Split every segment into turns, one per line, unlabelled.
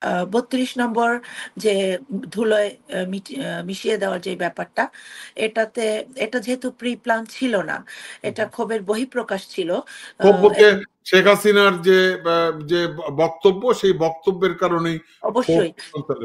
৩২ নম্বর যে ধুলোয় মিশিয়ে দেওয়ার যে ব্যাপারটা, এটাতে এটা যেহেতু প্রি-প্ল্যান ছিল না,
হু,
এটা
হু।
ক্ষোভের বহিঃপ্রকাশ ছিল। আ
ক্ষোভ বলতে
এবং
শেখ হাসিনার যে বক্তব্য, সেই বক্তব্যের কারণেই ক্ষোভ
অবশ্যই।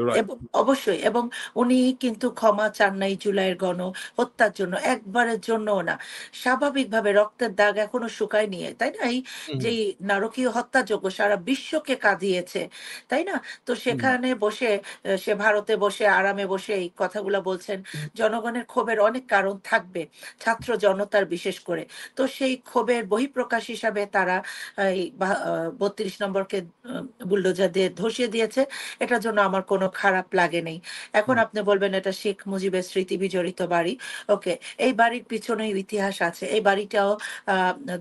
রাইট।
অবশ্যই এবং উনি কিন্তু ক্ষমা চান নাই জুলাইয়ের গণহত্যার জন্য, একবারের জন্যও না। স্বাভাবিকভাবে রক্তের দাগ এখনো শুকায়নি, তাই না? এই
হুম, হুম,
যেই নারকীয় হত্যাযজ্ঞ সারা বিশ্বকে কাঁদিয়েছে, তাই না? তো
হুম,
সেখানে বসে সে ভারতে বসে আরামে বসে এই কথাগুলা বলছেন। জনগণের ক্ষোভের অনেক কারণ থাকবে, ছাত্র জনতার বিশেষ করে। তো সেই ক্ষোভের বহিঃপ্রকাশ হিসাবে তারা এই ৩২ নম্বরকে বুলডোজার দিয়ে ধসিয়ে দিয়েছে। এটার জন্য আমার কোনো খারাপ লাগে নাই। এখন
হুম,
আপনি বলবেন এটা শেখ মুজিবের স্মৃতি বিজড়িত বাড়ি। ওকে। এই বাড়ির পিছনেও ইতিহাস আছে। এই বাড়িটাও আ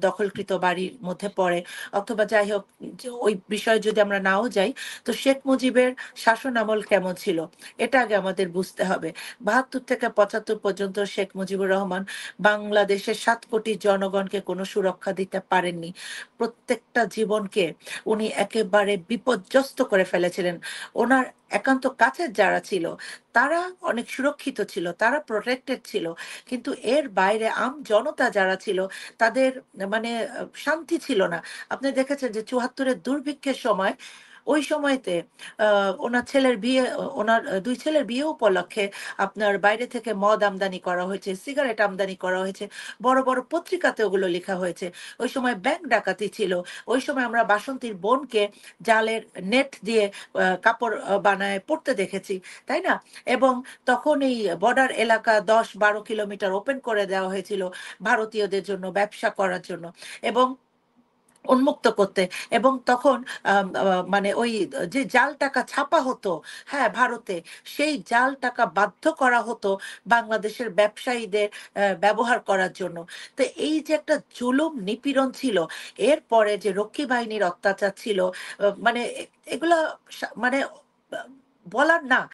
দখলকৃত বাড়ির মধ্যে পড়ে। অথবা যাই হোক যে ওই বিষয়ে যদি আমরা নাও যাই, তো শেখ মুজিবের শাসনামল কেমন ছিল? এটা আগে আমাদের বুঝতে হবে। ৭২ থেকে ৭৫ পর্যন্ত শেখ মুজিবুর রহমান বাংলাদেশের ৭ কোটি জনগণকে কোনো সুরক্ষা দিতে পারেননি। প্রত্যেকটা জীবনকে উনি একেবারে বিপর্যস্ত করে ফেলেছিলেন। উনার একান্ত কাছের যারা ছিল, তারা অনেক সুরক্ষিত ছিল, তারা প্রটেক্টেড ছিল। কিন্তু এর বাইরে জনতা যারা ছিল, তাদের মানে শান্তি ছিল না। আপনি দেখেছেন যে ৭৪ এর দুর্ভিক্ষের সময়, ওই সময়তে আ উনার ছেলের বিয়ে, উনার ২ ছেলের বিয়ে উপলক্ষে আপনার বাইরে থেকে মদ আমদানি করা হয়েছে, সিগারেট আমদানি করা হয়েছে। বড়, বড় পত্রিকাতে ওগুলো লিখা হয়েছে। ওই সময় ব্যাংক ডাকাতি ছিল। ওই সময় আমরা বাসন্তীর বোনকে জালের নেট দিয়ে কাপড় বানায় পড়তে দেখেছি, তাই না? এবং তখন এই বর্ডার এলাকা ১০-১২ কিলোমিটার ওপেন করে দেওয়া হয়েছিল ভারতীয়দের জন্য ব্যবসা করার জন্য এবং উন্মুক্ত করতে। এবং তখন আম আ মানে ওই যে জাল টাকা ছাপা হতো, হ্যাঁ, ভারতে, সেই জাল টাকা বাধ্য করা হতো বাংলাদেশের ব্যবসায়ীদের ব্যবহার করার জন্য। তো এই যে একটা জুলুম নিপীড়ন ছিল, এরপরে যে রক্ষী বাহিনীর অত্যাচার ছিল, মানে এগুলা মানে আ বলার না।